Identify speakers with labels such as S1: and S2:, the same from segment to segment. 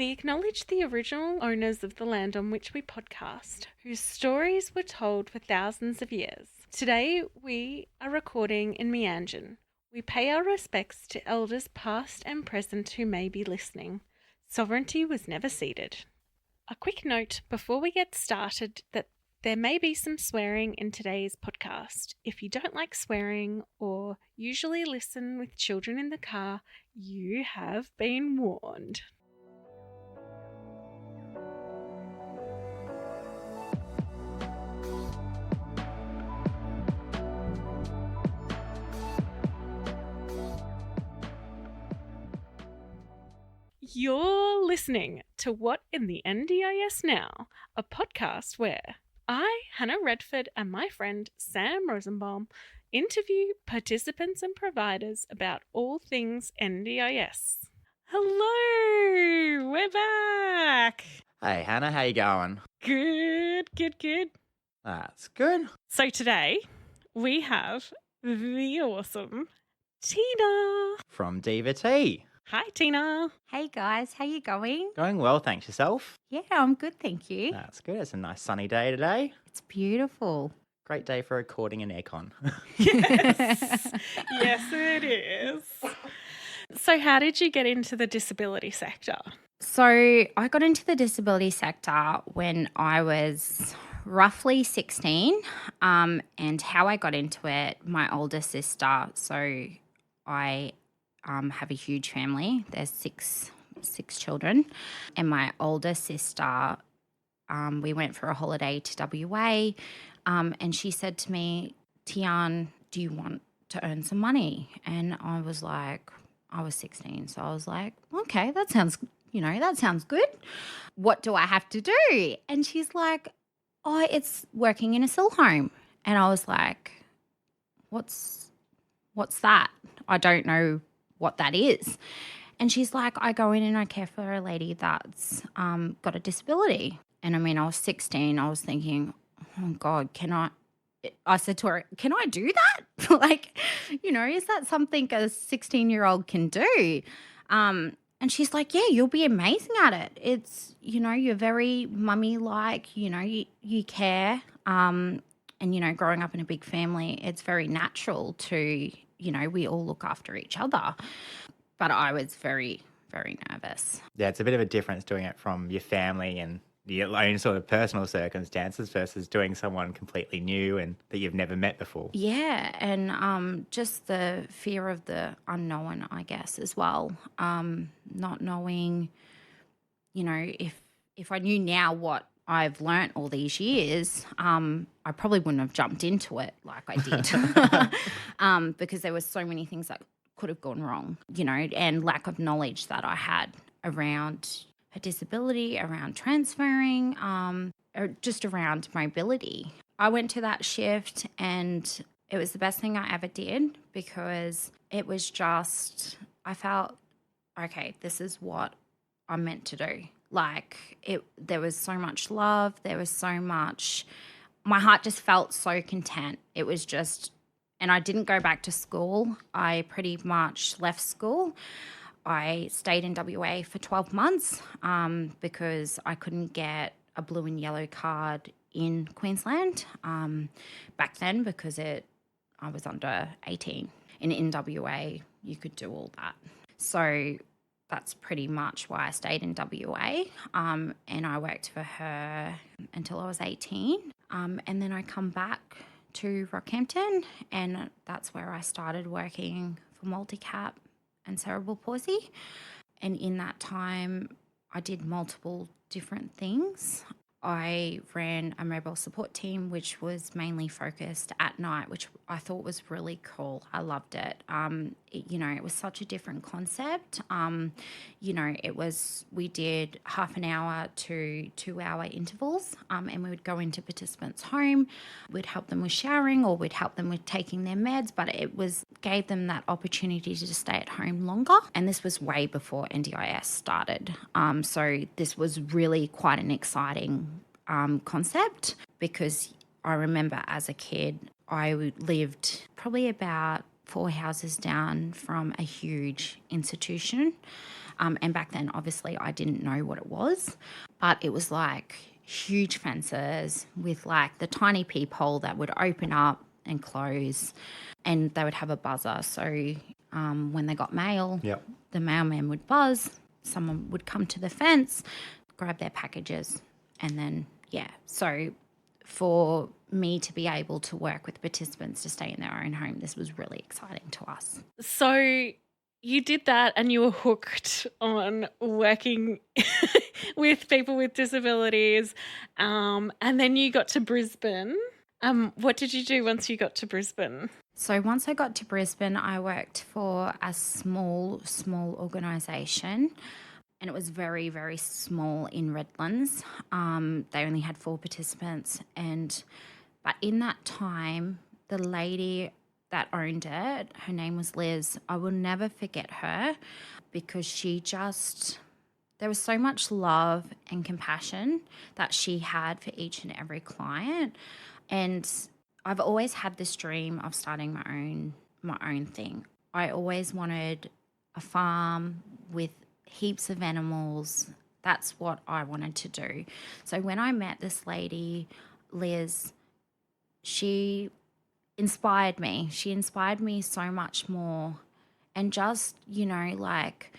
S1: We acknowledge the original owners of the land on which we podcast, whose stories were told for thousands of years. Today, we are recording in Meanjin. We pay our respects to elders past and present who may be listening. Sovereignty was never ceded. A quick note before we get started that there may be some swearing in today's podcast. If you don't like swearing or usually listen with children in the car, you have been warned. You're listening to What in the NDIS Now, a podcast where I, Hannah Redford, and my friend Sam Rosenbaum interview participants and providers about all things NDIS. Hello, we're back.
S2: Hey, Hannah, how you going?
S1: Good.
S2: That's good.
S1: So today we have the awesome Teina.
S2: From Divat.
S1: Hi, Teina.
S3: Hey guys, how you going?
S2: Going well, thanks. Yourself?
S3: Yeah, I'm good, thank you.
S2: That's good. It's a nice sunny day today.
S3: It's beautiful.
S2: Great day for recording in aircon.
S1: Yes. Yes, it is. So how did you get into the disability sector?
S3: So I got into the disability sector when I was roughly 16, and how I got into it, my older sister, so I have a huge family. There's six children, and my older sister, we went for a holiday to WA, and she said to me, Tian, do you want to earn some money? And I was 16, so I was like, okay, that sounds good. What do I have to do? And she's like, oh, it's working in a SIL home. And I was like, what's that? I don't know what that is. And she's like, I go in and I care for a lady that's got a disability. And I mean, I was 16. I was thinking, oh God, I said to her, can I do that? Like, is that something a 16-year-old can do? And she's like, yeah, you'll be amazing at it. It's, you're very mummy-like, you care. And, growing up in a big family, it's very natural to, we all look after each other. But I was very, very nervous.
S2: Yeah, it's a bit of a difference doing it from your family and your own sort of personal circumstances versus doing someone completely new and that you've never met before.
S3: Yeah, and just the fear of the unknown, I guess, as well. Not knowing, if I knew now what I've learnt all these years, I probably wouldn't have jumped into it like I did because there were so many things that could have gone wrong, and lack of knowledge that I had around her disability, around transferring, or just around mobility. I went to that shift and it was the best thing I ever did because it was just, I felt, okay, this is what I'm meant to do. There was so much love. There was so much, my heart just felt so content. It was just, and I didn't go back to school. I pretty much left school. I stayed in WA for 12 months because I couldn't get a blue and yellow card in Queensland back then because I was under 18. And in WA, you could do all that. So that's pretty much why I stayed in WA, and I worked for her until I was 18. And then I come back to Rockhampton, and that's where I started working for Multicap and cerebral palsy. And in that time, I did multiple different things. I ran a mobile support team, which was mainly focused at night, which I thought was really cool. I loved it. It was such a different concept. We did half an hour to 2 hour intervals, and we would go into participants' home. We'd help them with showering or we'd help them with taking their meds, but gave them that opportunity to stay at home longer. And this was way before NDIS started. So this was really quite an exciting concept because I remember as a kid, I lived probably about 4 houses down from a huge institution. And back then, obviously, I didn't know what it was, but it was like huge fences with like the tiny peephole that would open up and close, and they would have a buzzer. So when they got mail,
S2: Yep.
S3: the mailman would buzz, someone would come to the fence, grab their packages, and then, So for me to be able to work with participants to stay in their own home, this was really exciting to us.
S1: So you did that and you were hooked on working with people with disabilities, and then you got to Brisbane. What did you do once you got to Brisbane?
S3: So once I got to Brisbane, I worked for a small organisation, and it was very, very small in Redlands. They only had 4 participants, but in that time, the lady that owned it, her name was Liz. I will never forget her because there was so much love and compassion that she had for each and every client. And I've always had this dream of starting my own thing. I always wanted a farm with heaps of animals. That's what I wanted to do. So when I met this lady, Liz, she inspired me. She inspired me so much more. And just, like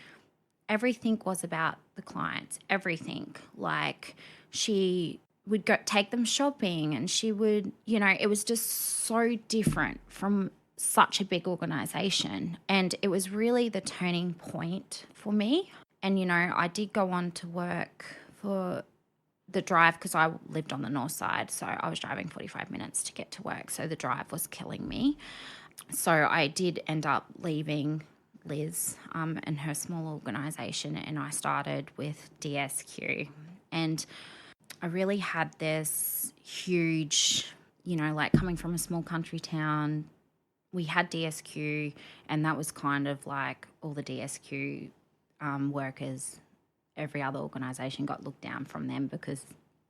S3: everything was about the clients, everything. Like she would go take them shopping, and she would, it was just so different from such a big organisation. And it was really the turning point for me. And, I did go on to work for the drive because I lived on the north side. So I was driving 45 minutes to get to work. So the drive was killing me. So I did end up leaving Liz and her small organisation, and I started with DSQ. And I really had this huge, like coming from a small country town, we had DSQ, and that was kind of like all the DSQ workers, every other organisation got looked down from them because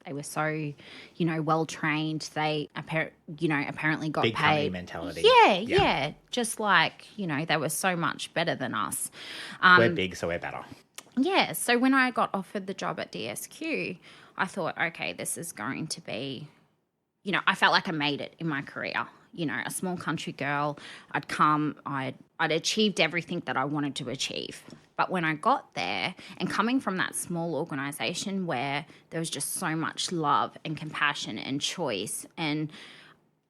S3: they were so, well trained. They apparently got
S2: Big
S3: paid.
S2: company mentality.
S3: Yeah. Just like, they were so much better than us.
S2: We're big, so we're better.
S3: Yeah. So when I got offered the job at DSQ, I thought, okay, this is going to be, I felt like I made it in my career. A small country girl. I'd achieved everything that I wanted to achieve. But when I got there, and coming from that small organisation where there was just so much love and compassion and choice, and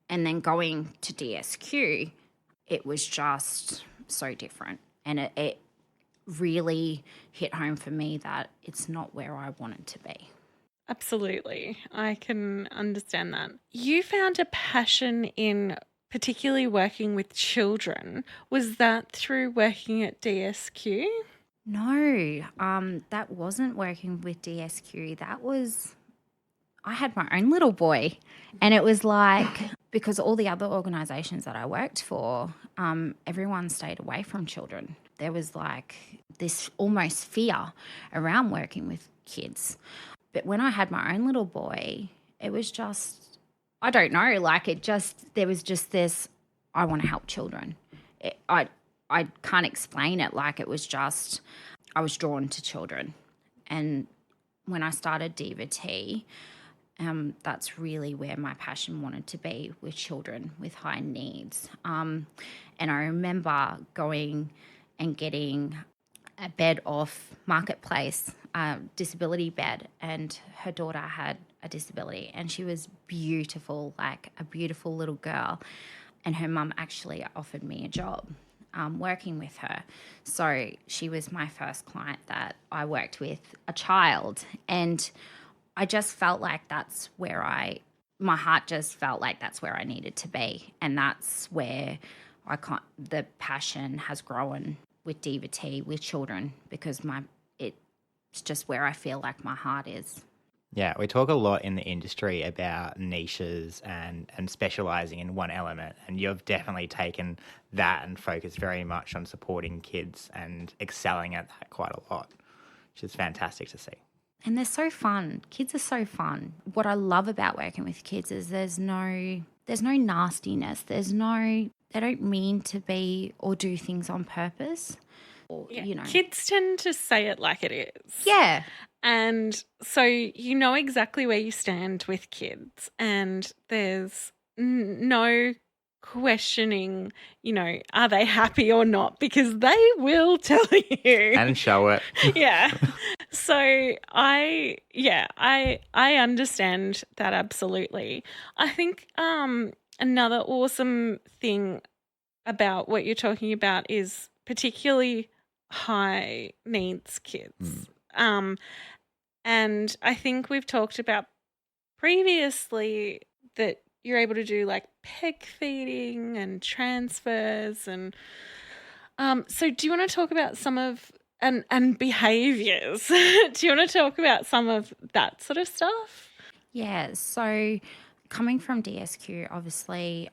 S3: then going to DSQ, it was just so different. And it really hit home for me that it's not where I wanted to be.
S1: Absolutely. I can understand that. You found a passion in particularly working with children. Was that through working at DSQ?
S3: No, that wasn't working with DSQ. I had my own little boy, and it was like, because all the other organisations that I worked for, everyone stayed away from children. There was like this almost fear around working with kids. But when I had my own little boy, it was just, I don't know, like there was just this, I want to help children. I can't explain it. Like it was just, I was drawn to children. And when I started Divat, that's really where my passion wanted to be, with children with high needs. And I remember going and getting a bed off Marketplace, a disability bed, and her daughter had a disability, and she was beautiful, like a beautiful little girl. And her mum actually offered me a job working with her. So she was my first client that I worked with, a child. And I just felt like that's where my heart just felt like that's where I needed to be. And that's where the passion has grown with Divat, with children, because it's just where I feel like my heart is.
S2: Yeah, we talk a lot in the industry about niches and specialising in one element, and you've definitely taken that and focused very much on supporting kids and excelling at that quite a lot, which is fantastic to see.
S3: And they're so fun. Kids are so fun. What I love about working with kids is there's no nastiness. They don't mean to be or do things on purpose. or,
S1: Yeah.
S3: you know.
S1: Kids tend to say it like it is.
S3: Yeah.
S1: And so you know exactly where you stand with kids, and there's no questioning, are they happy or not, because they will tell you.
S2: And show it.
S1: Yeah. So I understand that absolutely. I think another awesome thing about what you're talking about is particularly high needs kids. And I think we've talked about previously that you're able to do like peg feeding and transfers, and so do you want to talk about some of and behaviors? Do you want to talk about some of that sort of stuff?
S3: Yeah. So coming from DSQ, obviously,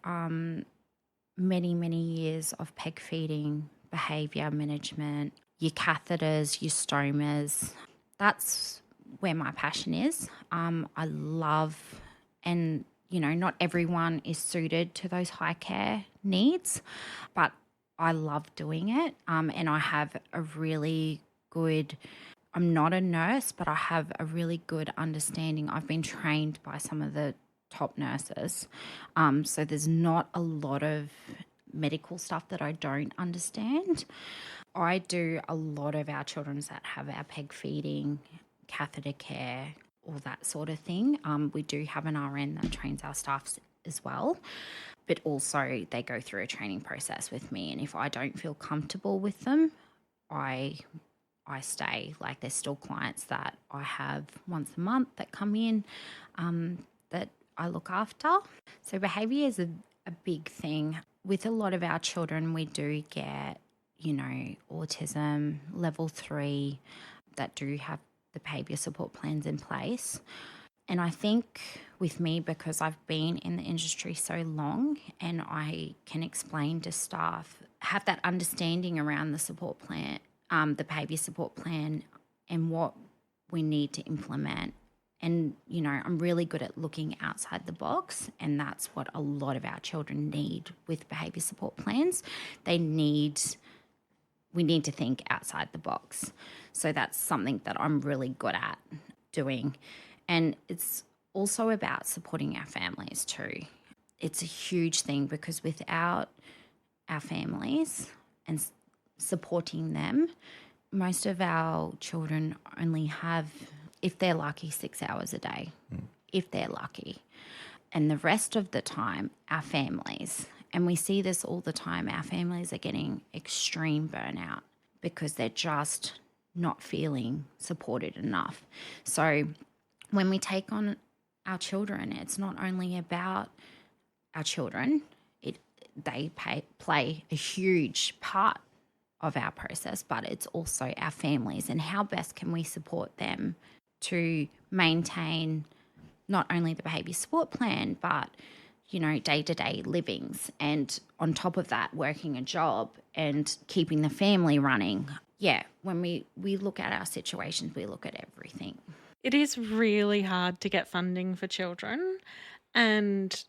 S3: many, many years of peg feeding, behavior management, your catheters, your stomas. That's where my passion is. I love, and not everyone is suited to those high care needs, but I love doing it. And I have a really good, I'm not a nurse, but I have a really good understanding. I've been trained by some of the top nurses. So there's not a lot of medical stuff that I don't understand. I do a lot of our children's that have our peg feeding, catheter care, all that sort of thing. We do have an RN that trains our staff as well, but also they go through a training process with me. And if I don't feel comfortable with them, I stay. Like, there's still clients that I have once a month that come in that I look after. So behaviour is a big thing. With a lot of our children, we do get, autism level 3 that do have the behaviour support plans in place. And I think with me, because I've been in the industry so long and I can explain to staff, have that understanding around the support plan, the behaviour support plan, and what we need to implement. And, I'm really good at looking outside the box, and that's what a lot of our children need with behaviour support plans. We need to think outside the box. So that's something that I'm really good at doing. And it's also about supporting our families too. It's a huge thing, because without our families and supporting them, most of our children only have, if they're lucky, 6 hours a day, if they're lucky. And the rest of the time, our families, and we see this all the time, our families are getting extreme burnout because they're just not feeling supported enough. So when we take on our children, it's not only about our children, they play a huge part of our process, but it's also our families, and how best can we support them to maintain not only the behaviour support plan, but, day-to-day livings. And on top of that, working a job and keeping the family running. Yeah, when we look at our situations, we look at everything.
S1: It is really hard to get funding for children, and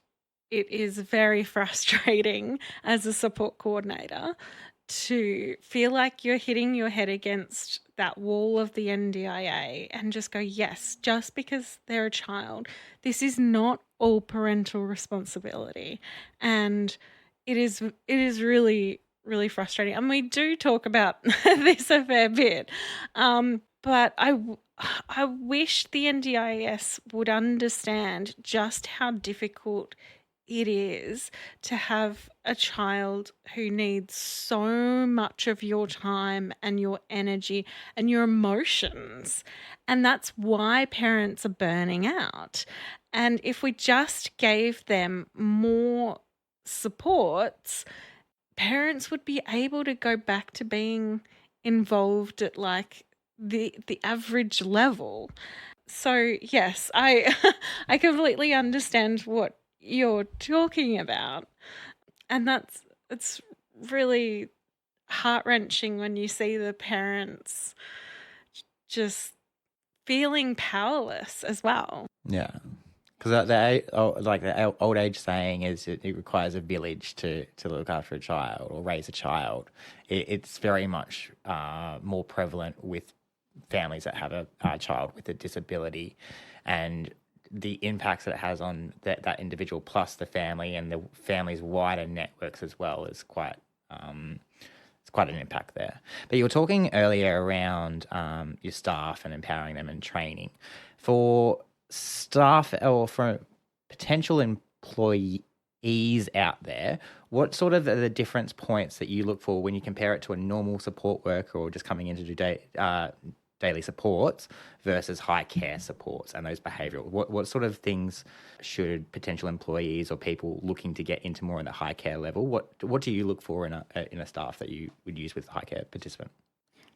S1: it is very frustrating as a support coordinator to feel like you're hitting your head against that wall of the NDIA and just go, yes, just because they're a child, this is not all parental responsibility. And it is really, really frustrating. And we do talk about this a fair bit. But I wish the NDIS would understand just how difficult it is to have a child who needs so much of your time and your energy and your emotions. And that's why parents are burning out. And if we just gave them more supports, parents would be able to go back to being involved at like the average level. So yes, I completely understand what you're talking about, and it's really heart-wrenching when you see the parents just feeling powerless as well.
S2: Yeah. Because the old age saying is it requires a village to look after a child or raise a child. It's very much more prevalent with families that have a child with a disability, and the impacts that it has on that individual plus the family and the family's wider networks as well is quite it's quite an impact there. But you were talking earlier around your staff and empowering them and training. For staff or for potential employees out there, what sort of are the difference points that you look for when you compare it to a normal support worker or just coming in to do daily supports versus high care supports and those behavioural? What sort of things should potential employees or people looking to get into more in the high care level, what do you look for in a staff that you would use with a high care participant?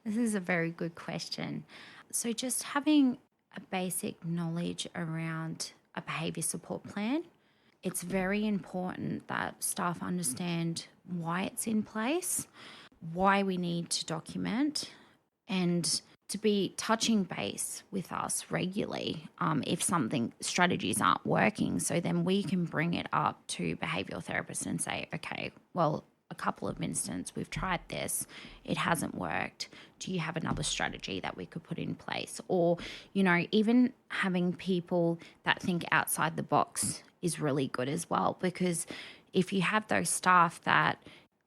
S3: This is a very good question. So just having a basic knowledge around a behaviour support plan. It's very important that staff understand why it's in place, why we need to document, and to be touching base with us regularly if strategies aren't working. So then we can bring it up to behavioural therapists and say, okay, well, a couple of instances, we've tried this, it hasn't worked. Do you have another strategy that we could put in place? Or, even having people that think outside the box is really good as well, because if you have those staff that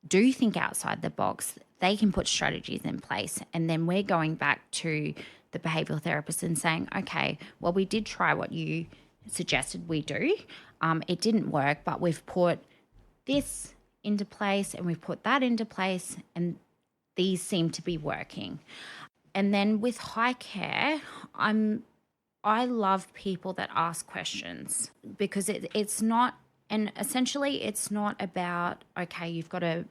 S3: do think outside the box, they can put strategies in place. And then we're going back to the behavioural therapist and saying, okay, well, we did try what you suggested we do. It didn't work, but we've put this into place and we've put that into place and these seem to be working. And then with high care, I love people that ask questions, because it's not, and essentially it's not about, okay, you've got a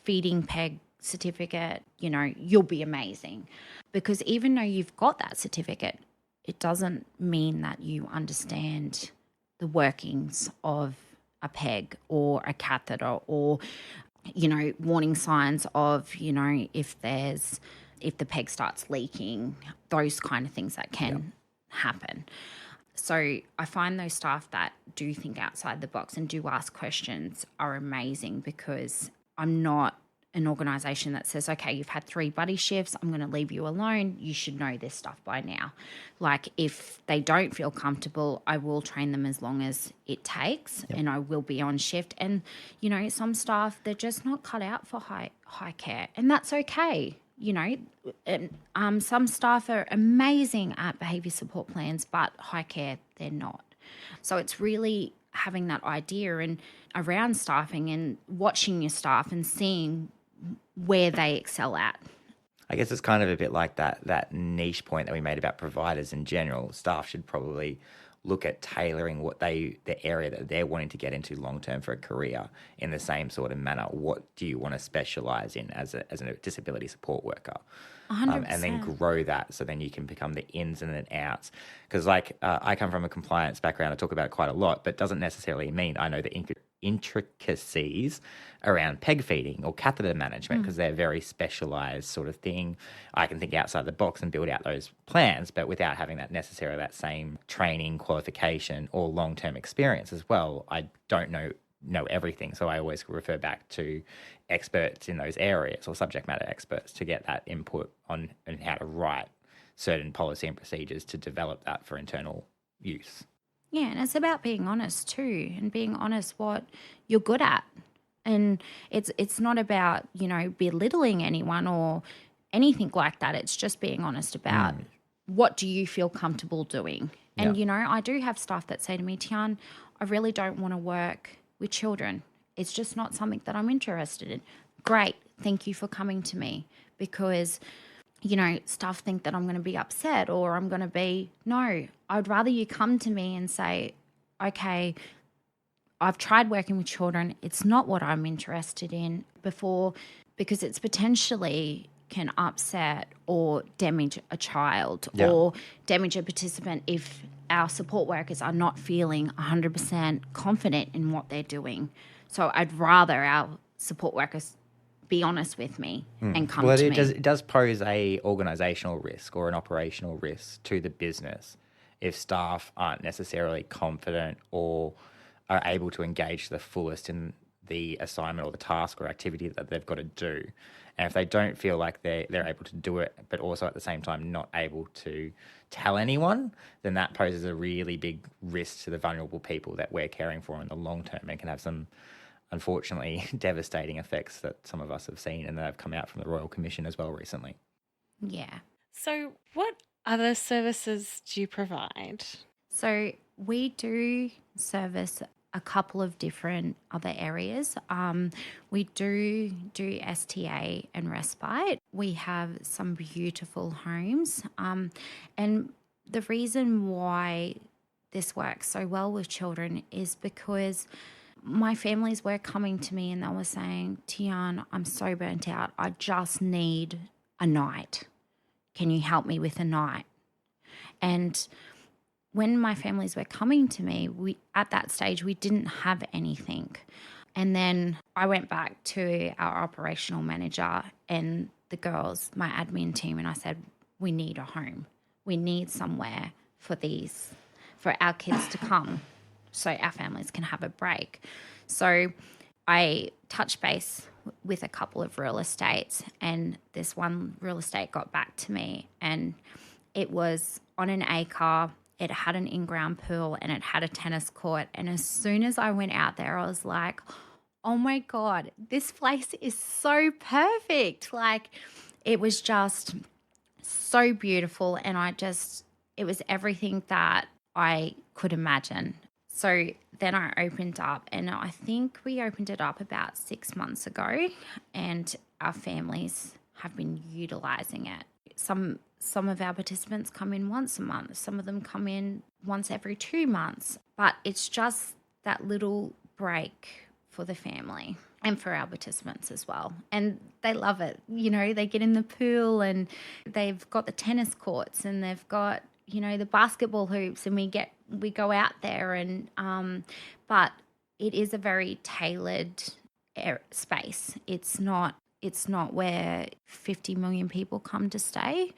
S3: feeding peg certificate, you'll be amazing. Because even though you've got that certificate, it doesn't mean that you understand the workings of a peg or a catheter or, warning signs of, if the peg starts leaking, those kind of things that can happen. So I find those staff that do think outside the box and do ask questions are amazing, because I'm not an organisation that says, okay, you've had 3 buddy shifts, I'm going to leave you alone, you should know this stuff by now. Like, if they don't feel comfortable, I will train them as long as it takes, and I will be on shift. And, some staff, they're just not cut out for high care, and that's okay. Some staff are amazing at behaviour support plans, but high care, they're not. So it's really having that idea and around staffing and watching your staff and seeing where they excel at.
S2: I guess it's kind of a bit like that niche point that we made about providers in general. Staff should probably look at tailoring the area that they're wanting to get into long term for a career in the same sort of manner. What do you want to specialise in as a disability support worker?
S3: 100%.
S2: And then grow that, so then you can become the ins and the outs. Because I come from a compliance background, I talk about it quite a lot, but doesn't necessarily mean I know the intricacies around peg feeding or catheter management, because they're very specialised sort of thing. I can think outside the box and build out those plans, but without having that same training, qualification or long-term experience as well. I don't know everything, so I always refer back to experts in those areas or subject matter experts to get that input on how to write certain policy and procedures to develop that for internal use.
S3: Yeah, and it's about being honest too, and being honest what you're good at. And it's not about, belittling anyone or anything like that. It's just being honest about what do you feel comfortable doing. And, I do have staff that say to me, Tian, I really don't want to work with children. It's just not something that I'm interested in. Great. Thank you for coming to me, because, staff think that I'm going to be upset or I'm going to be, no, I'd rather you come to me and say, okay, I've tried working with children. It's not what I'm interested in before, because it's potentially can upset or damage a child or damage a participant if our support workers are not feeling 100% confident in what they're doing. So I'd rather our support workers be honest with me and come to me.
S2: It does pose a organisational risk or an operational risk to the business if staff aren't necessarily confident or are able to engage to the fullest in the assignment or the task or activity that they've got to do. And if they don't feel like they're able to do it, but also at the same time not able to tell anyone, then that poses a really big risk to the vulnerable people that we're caring for in the long term, and can have some, unfortunately, devastating effects that some of us have seen and that have come out from the Royal Commission as well recently.
S3: Yeah.
S1: So what other services do you provide?
S3: So we do service a couple of different other areas. We do STA and Respite. We have some beautiful homes. And the reason why this works so well with children is because my families were coming to me and they were saying, Tian, I'm so burnt out. I just need a night. Can you help me with a night? And when my families were coming to me, at that stage, we didn't have anything. And then I went back to our operational manager and the girls, my admin team, and I said, we need a home. We need somewhere for our kids to come so our families can have a break. So I touched base with a couple of real estates, and this one real estate got back to me, and it was on an acre. It had an in-ground pool and it had a tennis court. And as soon as I went out there, I was like, oh my God, this place is so perfect. Like, it was just so beautiful. And it was everything that I could imagine. So then I opened up, and I think we opened it up about 6 months ago, and our families have been utilising it. Some of our participants come in once a month. Some of them come in once every 2 months. But it's just that little break for the family and for our participants as well. And they love it. You know, they get in the pool and they've got the tennis courts and they've got, you know, the basketball hoops, and we go out there and but it is a very tailored space. It's not where 50 million people come to stay.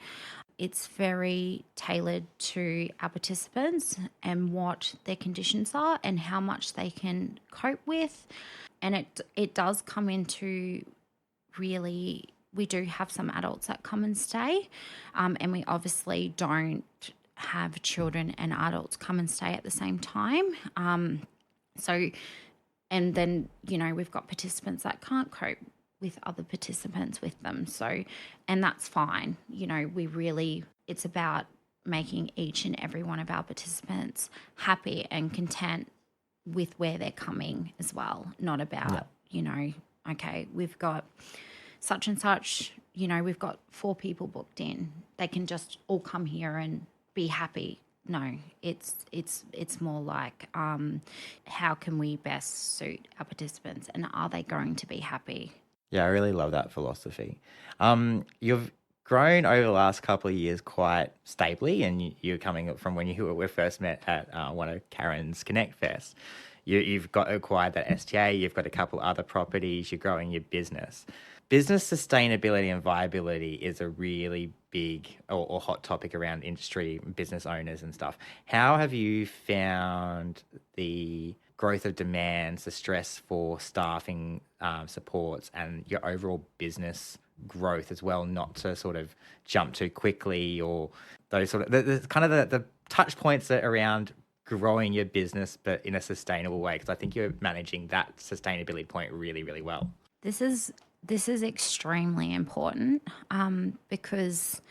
S3: It's very tailored to our participants and what their conditions are and how much they can cope with. And it does come into really, we do have some adults that come and stay, and we obviously don't have children and adults come and stay at the same time. And then, you know, we've got participants that can't cope with other participants with them. So, and that's fine. You know, it's about making each and every one of our participants happy and content with where they're coming as well. Not about, you know, okay, we've got such and such, you know, we've got 4 people booked in. They can just all come here and be happy. No, it's more like how can we best suit our participants, and are they going to be happy?
S2: Yeah, I really love that philosophy. You've grown over the last couple of years quite stably, and you're coming from when we first met at one of Karen's Connect Fest. You've got acquired that STA, you've got a couple other properties, you're growing your business. Business sustainability and viability is a really big or hot topic around industry, business owners and stuff. How have you found the growth of demands, the stress for staffing supports, and your overall business growth as well, not to sort of jump too quickly, or those sort of the touch points around growing your business but in a sustainable way? Because I think you're managing that sustainability point really, really well.
S3: This is extremely important because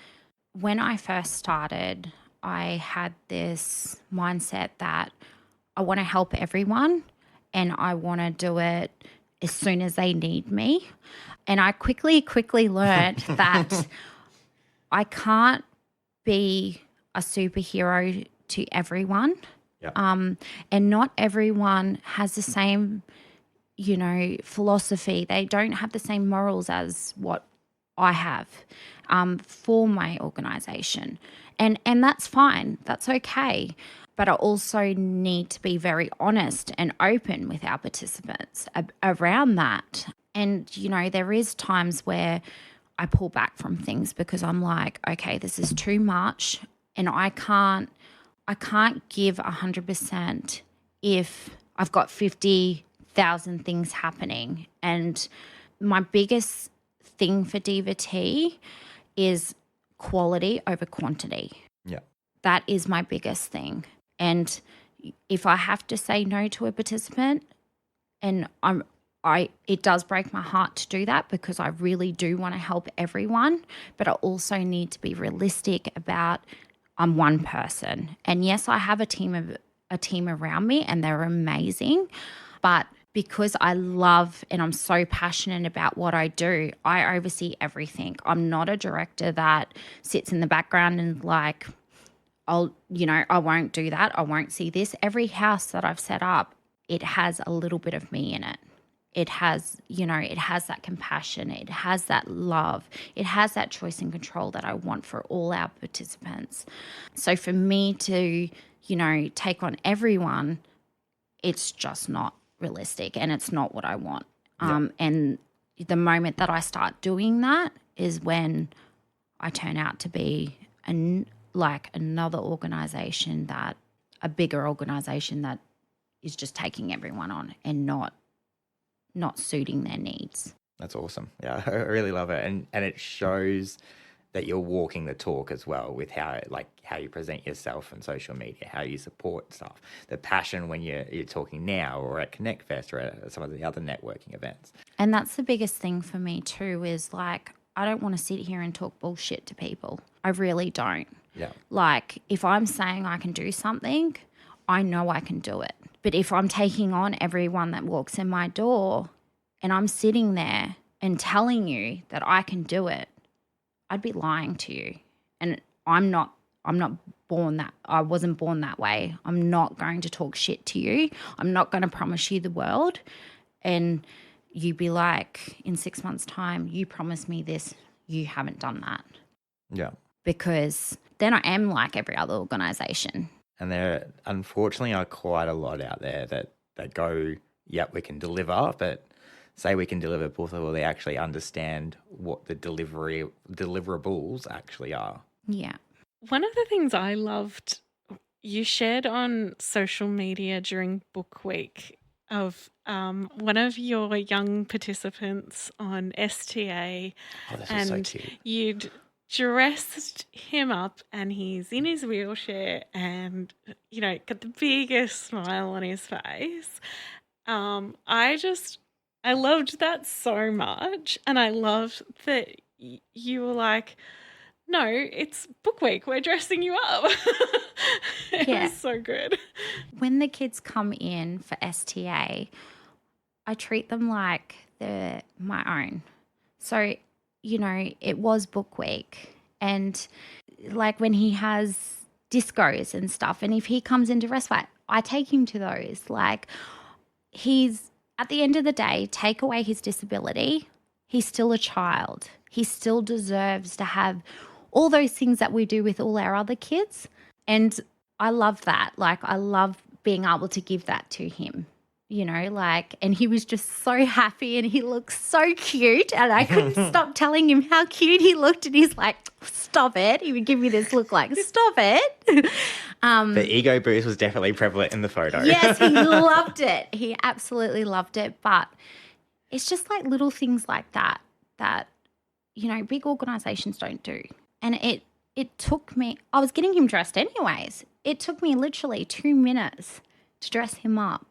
S3: when I first started, I had this mindset that I want to help everyone and I want to do it as soon as they need me. And I quickly learned that I can't be a superhero to everyone.
S2: Yep.
S3: And not everyone has the same, you know, philosophy. They don't have the same morals as what I have for my organisation. And that's fine. That's okay. But I also need to be very honest and open with our participants around that. And, you know, there is times where I pull back from things because I'm like, okay, this is too much and I can't I can't give 100% if I've got 50,000 things happening. And my biggest thing for Divat is quality over quantity.
S2: Yeah.
S3: That is my biggest thing. And if I have to say no to a participant, and it does break my heart to do that because I really do want to help everyone, but I also need to be realistic about I'm one person. And yes, I have a team around me and they're amazing, but because I love and I'm so passionate about what I do, I oversee everything. I'm not a director that sits in the background and like, I won't do that. I won't see this. Every house that I've set up, it has a little bit of me in it. It has, it has that compassion. It has that love. It has that choice and control that I want for all our participants. So for me to, take on everyone, it's just not realistic and it's not what I want. And the moment that I start doing that is when I turn out to be another organisation, a bigger organisation that is just taking everyone on and not suiting their needs.
S2: That's awesome. Yeah, I really love it. And it shows that you're walking the talk as well with how you present yourself on social media, how you support stuff, the passion when you're talking now or at Connect Fest or at some of the other networking events.
S3: And that's the biggest thing for me too is like, I don't want to sit here and talk bullshit to people. I really don't.
S2: Yeah.
S3: Like if I'm saying I can do something, I know I can do it. But if I'm taking on everyone that walks in my door and I'm sitting there and telling you that I can do it, I'd be lying to you. And I'm not born that, I wasn't born that way. I'm not going to talk shit to you. I'm not going to promise you the world. And you be like, in 6 months' time, you promised me this, you haven't done that.
S2: Yeah.
S3: Because then I am like every other organisation.
S2: And there, unfortunately, are quite a lot out there that go, yep, we can deliver, but say we can deliver before they actually understand what the deliverables actually are.
S3: Yeah.
S1: One of the things I loved you shared on social media during Book Week of one of your young participants on STA.
S2: Oh, this
S1: and
S2: was so cute.
S1: You'd dressed him up and he's in his wheelchair and, got the biggest smile on his face. I loved that so much. And I loved that you were like, no, it's Book Week. We're dressing you up. It was so good.
S3: When the kids come in for STA, I treat them like they're my own. So, it was Book Week. And like when he has discos and stuff, and if he comes into Respite, I take him to those. Like he's, at the end of the day, take away his disability, he's still a child. He still deserves to have all those things that we do with all our other kids. And I love that. Like I love being able to give that to him, and he was just so happy and he looked so cute and I couldn't stop telling him how cute he looked and he's like, stop it. He would give me this look like, stop it.
S2: The ego boost was definitely prevalent in the photo.
S3: Yes, he loved it. He absolutely loved it. But it's just like little things like that, big organisations don't do. And it took me, I was getting him dressed anyways. It took me literally 2 minutes to dress him up.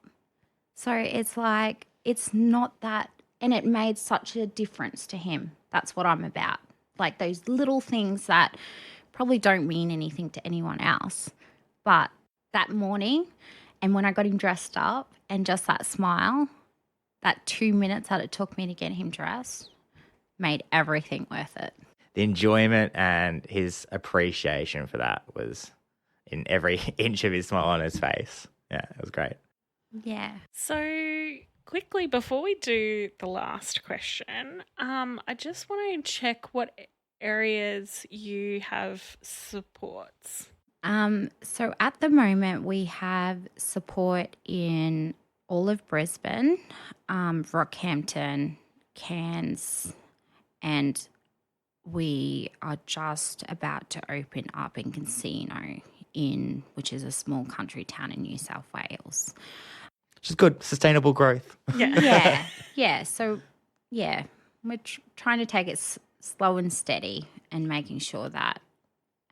S3: So it's like, it's not that, and it made such a difference to him. That's what I'm about. Like those little things that probably don't mean anything to anyone else. But that morning, and when I got him dressed up and just that smile, that 2 minutes that it took me to get him dressed made everything worth it.
S2: The enjoyment and his appreciation for that was in every inch of his smile on his face. Yeah, it was great.
S3: Yeah.
S1: So quickly, before we do the last question, I just want to check what areas you have supports.
S3: So at the moment we have support in all of Brisbane, Rockhampton, Cairns, and we are just about to open up in Casino which is a small country town in New South Wales.
S2: Which is good. Sustainable growth.
S1: Yeah.
S3: Yeah. So, yeah, we're trying to take it slow and steady and making sure that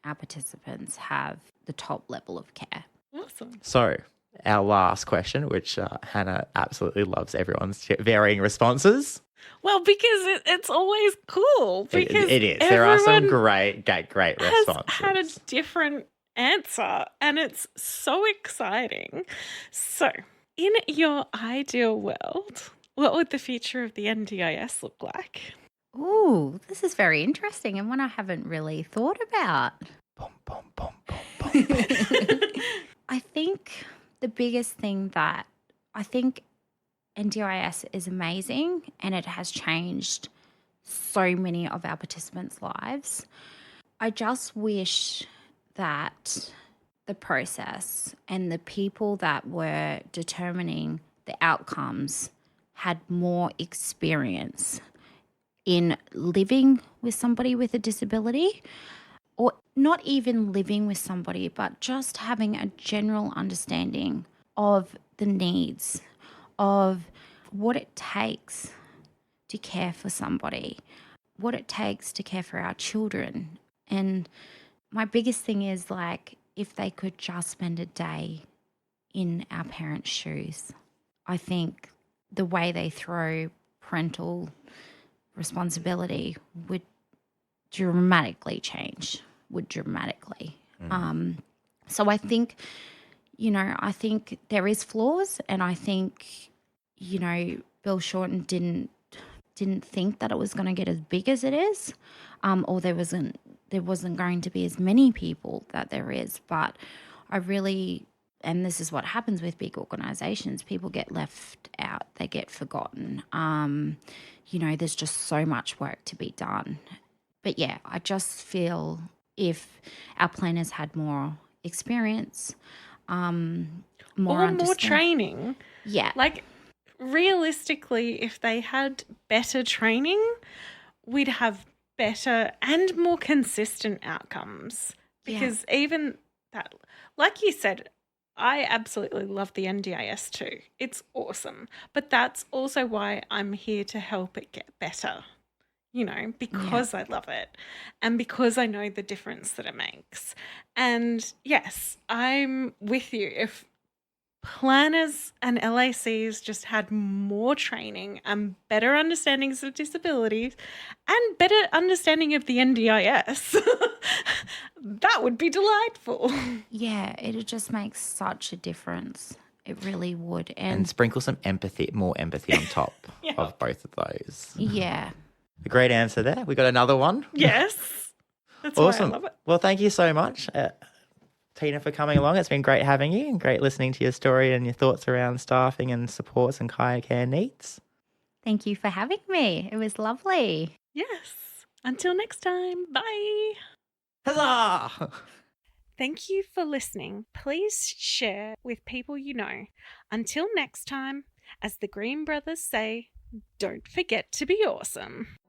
S3: our participants have the top level of care.
S1: Awesome.
S2: So, our last question, which Hannah absolutely loves everyone's varying responses.
S1: Well, because it's always cool. Because
S2: It is. There are some
S1: everyone
S2: great
S1: has
S2: responses.
S1: had a different answer, and it's so exciting. So, in your ideal world, what would the future of the NDIS look like?
S3: Ooh, this is very interesting and one I haven't really thought about.
S2: Boom, boom, boom, boom, boom, boom.
S3: I think the biggest thing that I think NDIS is amazing and it has changed so many of our participants' lives. I just wish that the process and the people that were determining the outcomes had more experience in living with somebody with a disability, or not even living with somebody, but just having a general understanding of the needs, of what it takes to care for somebody, what it takes to care for our children. And my biggest thing is, like, if they could just spend a day in our parents' shoes, I think the way they throw parental responsibility would dramatically change, So I think, I think there is flaws, and I think, Bill Shorten didn't think that it was going to get as big as it is, or there wasn't going to be as many people that there is. But and this is what happens with big organisations, people get left out, they get forgotten. There's just so much work to be done. But yeah, I just feel if our planners had more experience, more
S1: training.
S3: Yeah.
S1: Like, realistically, if they had better training, we'd have better and more consistent outcomes. Because even that, like you said, I absolutely love the NDIS too. It's awesome. But that's also why I'm here to help it get better, because I love it and because I know the difference that it makes. And yes, I'm with you. If planners and LACs just had more training and better understandings of disabilities and better understanding of the NDIS, that would be delightful.
S3: Yeah, it just makes such a difference. It really would.
S2: And sprinkle some more empathy on top of both of those.
S3: Yeah.
S2: A great answer there. We got another one.
S1: Yes. That's
S2: awesome.
S1: Why I love it.
S2: Well, thank you so much, Teina, for coming along. It's been great having you and great listening to your story and your thoughts around staffing and supports and kayak care needs.
S3: Thank you for having me. It was lovely.
S1: Yes. Until next time. Bye.
S2: Huzzah!
S1: Thank you for listening. Please share with people you know. Until next time, as the Green Brothers say, don't forget to be awesome.